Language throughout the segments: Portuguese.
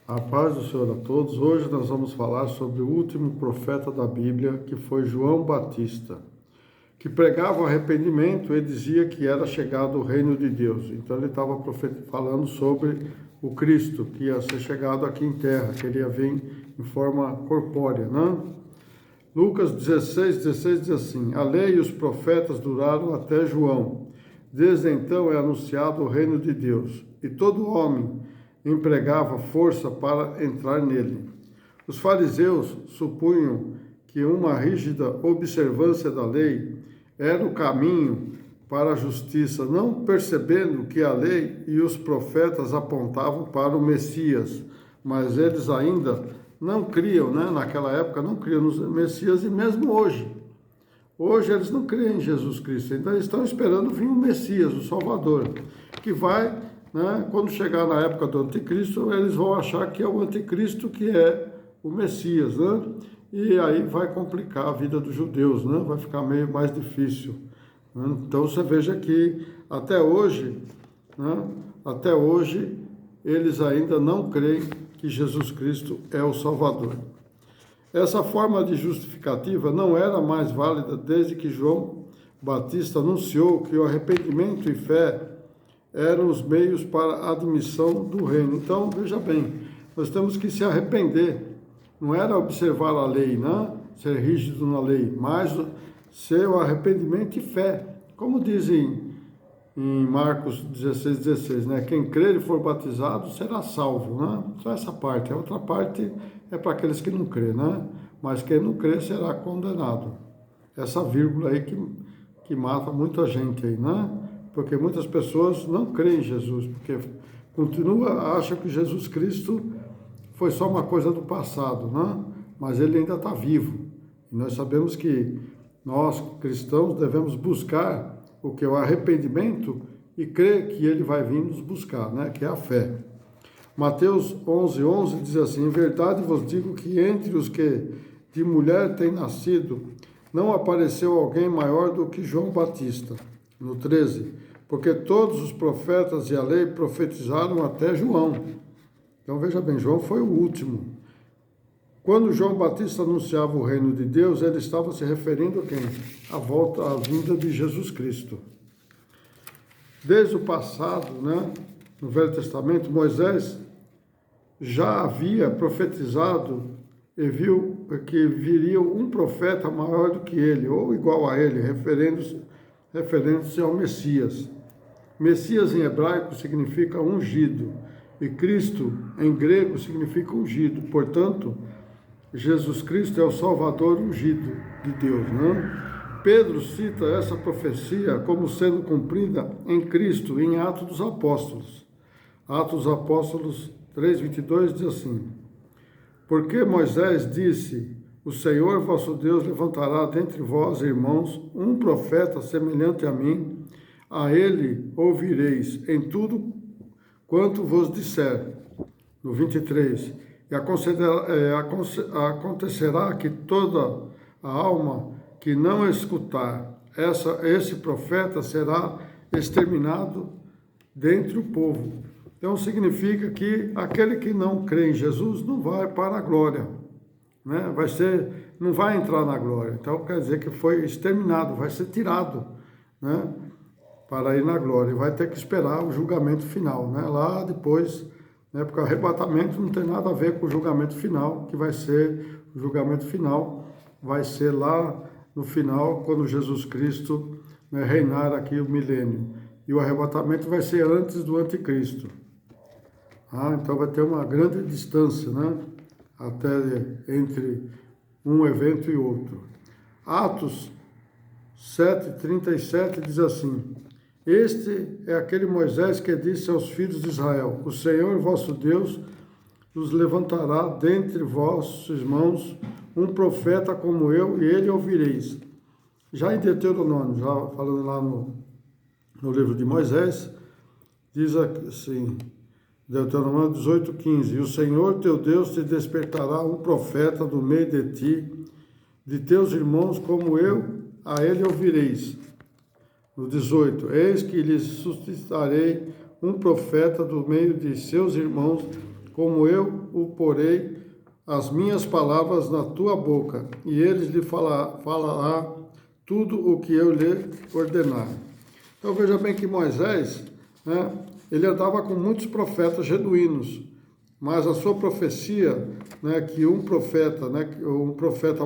A paz do Senhor a todos. Hoje nós vamos falar sobre o último profeta da Bíblia, que foi João Batista, que pregava o arrependimento e dizia que era chegado o reino de Deus. Então ele estava falando sobre o Cristo, que ia ser chegado aqui em terra, que ele ia vir em forma corpórea, né? Lucas 16 diz assim: a lei e os profetas duraram até João. Desde então é anunciado o reino de Deus, e todo homem empregava força para entrar nele. Os fariseus supunham que uma rígida observância da lei era o caminho para a justiça, não percebendo que a lei e os profetas apontavam para o Messias, mas eles ainda não criam, né? Naquela época não criam no Messias, e mesmo hoje eles não creem em Jesus Cristo, então eles estão esperando vir o Messias, o Salvador, que vai, né, quando chegar na época do anticristo, eles vão achar que é o anticristo que é o Messias, né? E aí vai complicar a vida dos judeus, né? Vai ficar meio mais difícil, né? Então você veja que até hoje, né, até hoje, eles ainda não creem que Jesus Cristo é o Salvador. Essa forma de justificativa não era mais válida desde que João Batista anunciou que o arrependimento e fé eram os meios para a admissão do reino. Então, veja bem, nós temos que se arrepender. Não era observar a lei, né? Ser rígido na lei, mas ser o arrependimento e fé. Como dizem em Marcos 16, né? Quem crer e for batizado será salvo, né? Só essa parte. A outra parte é para aqueles que não crêem, né? Mas quem não crê será condenado. Essa vírgula aí que mata muita gente aí, né? Porque muitas pessoas não creem em Jesus, porque acham que Jesus Cristo foi só uma coisa do passado, né? Mas ele ainda está vivo. E nós sabemos que nós, cristãos, devemos buscar o que é o arrependimento e crer que ele vai vir nos buscar, né? Que é a fé. Mateus 11 diz assim: em verdade vos digo que entre os que de mulher têm nascido, não apareceu alguém maior do que João Batista. No 13, porque todos os profetas e a lei profetizaram até João. Então veja bem, João foi o último. Quando João Batista anunciava o reino de Deus, ele estava se referindo a quem? À vinda de Jesus Cristo. Desde o passado, né, no Velho Testamento, Moisés já havia profetizado e viu que viria um profeta maior do que ele, ou igual a ele, referindo-se ao Messias. Messias em hebraico significa ungido, e Cristo em grego significa ungido. Portanto, Jesus Cristo é o Salvador ungido de Deus, né? Pedro cita essa profecia como sendo cumprida em Cristo em Atos dos Apóstolos. Atos dos Apóstolos 3:22 diz assim: porque Moisés disse: o Senhor vosso Deus levantará dentre vós, irmãos, um profeta semelhante a mim, a ele ouvireis em tudo quanto vos disser. No 23, e acontecerá que toda a alma que não escutar esse profeta será exterminado dentre o povo. Então significa que aquele que não crê em Jesus não vai para a glória, né? Não vai entrar na glória. Então quer dizer que foi exterminado, vai ser tirado, né, para ir na glória. E vai ter que esperar o julgamento final, né? Lá depois, né, porque o arrebatamento não tem nada a ver com o julgamento final, que vai ser o julgamento final, vai ser lá no final, quando Jesus Cristo, né, reinar aqui o milênio. E o arrebatamento vai ser antes do anticristo. Então vai ter uma grande distância, né, até entre um evento e outro. Atos 7:37 diz assim: este é aquele Moisés que disse aos filhos de Israel: o Senhor vosso Deus nos levantará dentre vossos irmãos um profeta como eu, e ele ouvireis. Já em Deuteronômio, já falando lá no livro de Moisés, diz assim, Deuteronômio 18:15: e o Senhor teu Deus te despertará um profeta do meio de ti, de teus irmãos como eu, a ele ouvireis. No 18, eis que lhes suscitarei um profeta do meio de seus irmãos, como eu o porei as minhas palavras na tua boca, e eles lhe falará tudo o que eu lhe ordenar. Então veja bem que Moisés, né, ele andava com muitos profetas genuínos, mas a sua profecia, né, que um profeta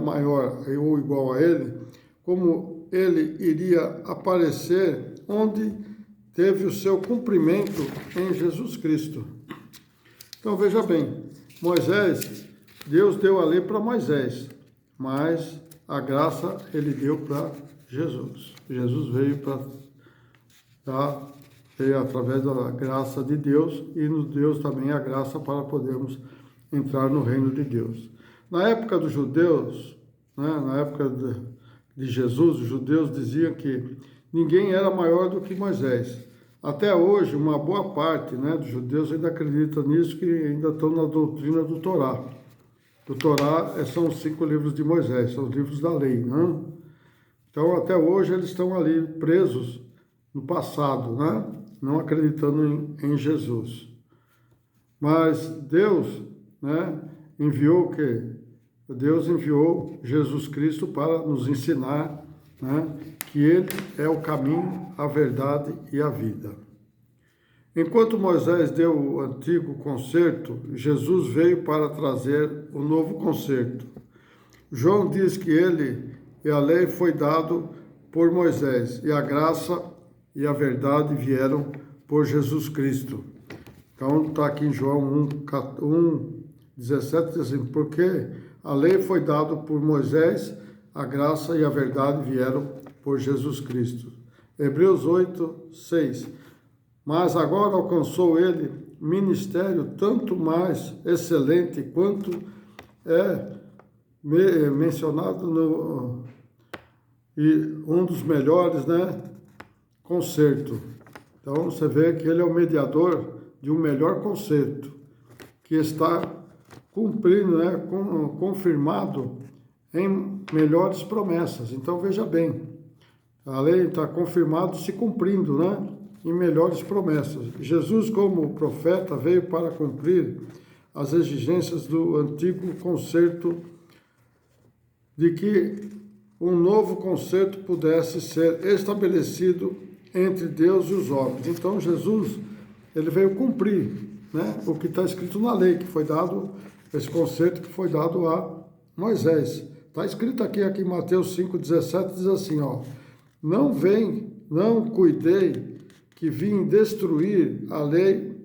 maior ou igual a ele, como ele iria aparecer onde teve o seu cumprimento em Jesus Cristo. Então veja bem, Deus deu a lei para Moisés, mas a graça ele deu para Jesus. Jesus veio através da graça de Deus e nos deu também a graça para podermos entrar no reino de Deus. Na época dos judeus, né, na época de Jesus, os judeus diziam que ninguém era maior do que Moisés. Até hoje, uma boa parte, né, dos judeus ainda acredita nisso, que ainda estão na doutrina do Torá. O Torá são os 5 livros de Moisés, são os livros da lei, né? Então, até hoje, eles estão ali presos no passado, né? Não acreditando em Jesus. Mas Deus, né, Deus enviou Jesus Cristo para nos ensinar, né, que Ele é o caminho, a verdade e a vida. Enquanto Moisés deu o antigo concerto, Jesus veio para trazer o novo concerto. João diz que ele e a lei foi dado por Moisés, e a graça e a verdade vieram por Jesus Cristo. Então está aqui em João 1:17, diz assim, porque a lei foi dada por Moisés, a graça e a verdade vieram por Jesus Cristo. Hebreus 8:6, mas agora alcançou ele ministério tanto mais excelente quanto é mencionado e um dos melhores, né, concerto. Então você vê que ele é o mediador de um melhor concerto, que está cumprindo, né, confirmado em melhores promessas. Então veja bem, a lei está confirmado se cumprindo, né, em melhores promessas. Jesus, como profeta, veio para cumprir as exigências do antigo concerto, de que um novo concerto pudesse ser estabelecido entre Deus e os homens. Então Jesus, ele veio cumprir, né, o que está escrito na lei, que foi dado, esse concerto que foi dado a Moisés. Está escrito aqui em Mateus 5:17, diz assim, ó, não cuidei que vim destruir a lei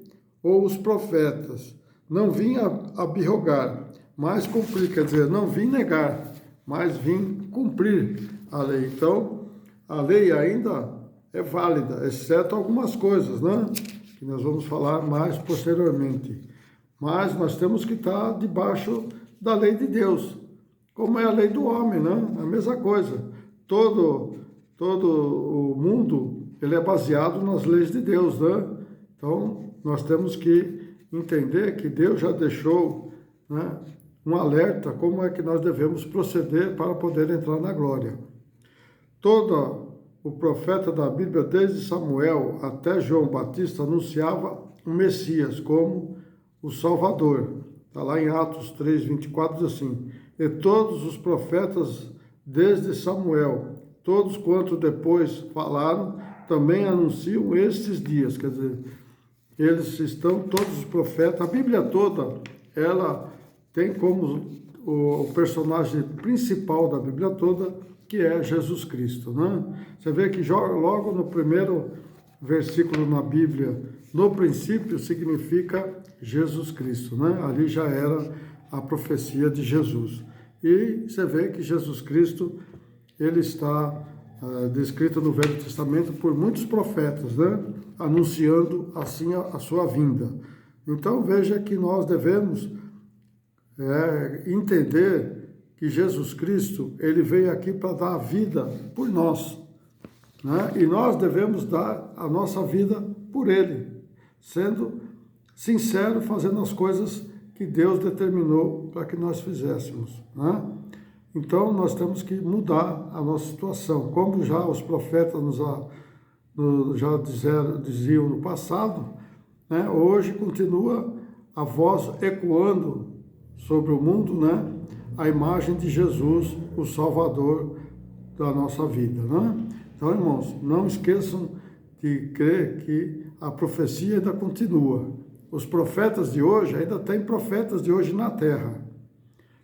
ou os profetas, não vim abrogar, mas cumprir, quer dizer, não vim negar, mas vim cumprir a lei. Então, a lei ainda é válida, exceto algumas coisas, né, que nós vamos falar mais posteriormente. Mas nós temos que estar debaixo da lei de Deus, como é a lei do homem, né? A mesma coisa. Todo o mundo, ele é baseado nas leis de Deus, né? Então, nós temos que entender que Deus já deixou, né, um alerta como é que nós devemos proceder para poder entrar na glória. Todo o profeta da Bíblia, desde Samuel até João Batista, anunciava o Messias como o Salvador. Está lá em Atos 3:24, diz assim, e todos os profetas, desde Samuel, todos quanto depois falaram, também anunciam estes dias. Quer dizer, eles estão, todos os profetas, a Bíblia toda, ela tem como o personagem principal da Bíblia toda, que é Jesus Cristo, né? Você vê que logo no primeiro versículo na Bíblia, no princípio, significa Jesus Cristo, né? Ali já era a profecia de Jesus. E você vê que Jesus Cristo, ele está descrito no Velho Testamento por muitos profetas, né? Anunciando assim a sua vinda. Então veja que nós devemos entender que Jesus Cristo, ele veio aqui para dar a vida por nós, né? E nós devemos dar a nossa vida por ele, sendo sincero, fazendo as coisas que Deus determinou para que nós fizéssemos, né? Então nós temos que mudar a nossa situação, como já os profetas já diziam no passado, né? Hoje continua a voz ecoando sobre o mundo, né? A imagem de Jesus, o Salvador da nossa vida, né? Então, irmãos, não esqueçam de crer que a profecia ainda continua. Os profetas de hoje, ainda tem profetas de hoje na terra.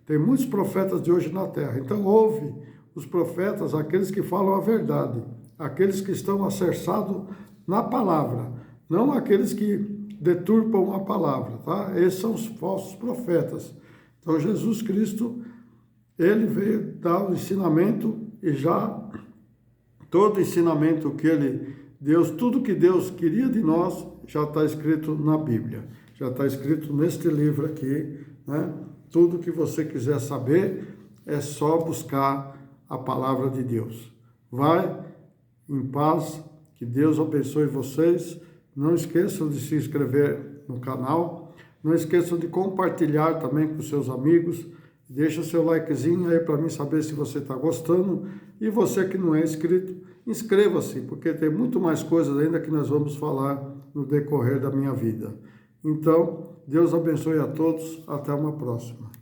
Tem muitos profetas de hoje na terra. Então, ouve os profetas, aqueles que falam a verdade, aqueles que estão alicerçados na palavra, não aqueles que deturpam a palavra, tá? Esses são os falsos profetas. Então, Jesus Cristo, ele veio dar o ensinamento e já todo ensinamento que Deus, tudo que Deus queria de nós, já está escrito na Bíblia. Já está escrito neste livro aqui, né? Tudo que você quiser saber, é só buscar a palavra de Deus. Vai em paz, que Deus abençoe vocês. Não esqueçam de se inscrever no canal. Não esqueçam de compartilhar também com seus amigos. Deixa seu likezinho aí para mim saber se você está gostando. E você que não é inscrito, inscreva-se, porque tem muito mais coisas ainda que nós vamos falar no decorrer da minha vida. Então, Deus abençoe a todos. Até uma próxima.